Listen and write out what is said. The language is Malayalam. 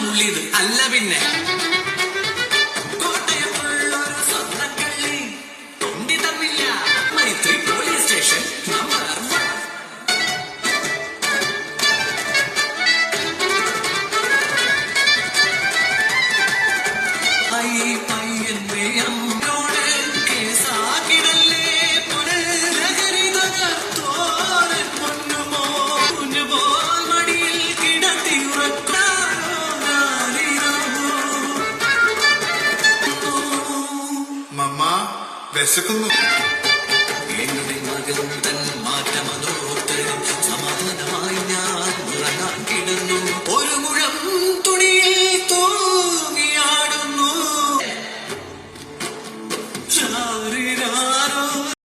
തുള്ളിയത് അല്ല പിന്നെ കോട്ടയത്തുള്ളൊരു സ്വർണ്ണക്കള്ളി തൊണ്ടി തമ്മില്ല മൈത്രി പോലീസ് സ്റ്റേഷൻ നമ്പർ 1. ഈ പയ്യന്റെ അമ്മയോട് കേസാക്കിടല്ലേ പുനരഹരി തകർത്തോരൻ പൊന്നുപോൽ മടിയിൽ കിടത്തി മമ്മ വിശക്കുന്നു. എന്റെ മകൻ തൻ മാറ്റമതോർത്ത് സമാധാനമായി ഞാൻ ഉറങ്ങാൻ കിടന്നു. ഒരു മുഴം തുണിയിൽ തൂങ്ങിയാടുന്നു. ചാരിരാ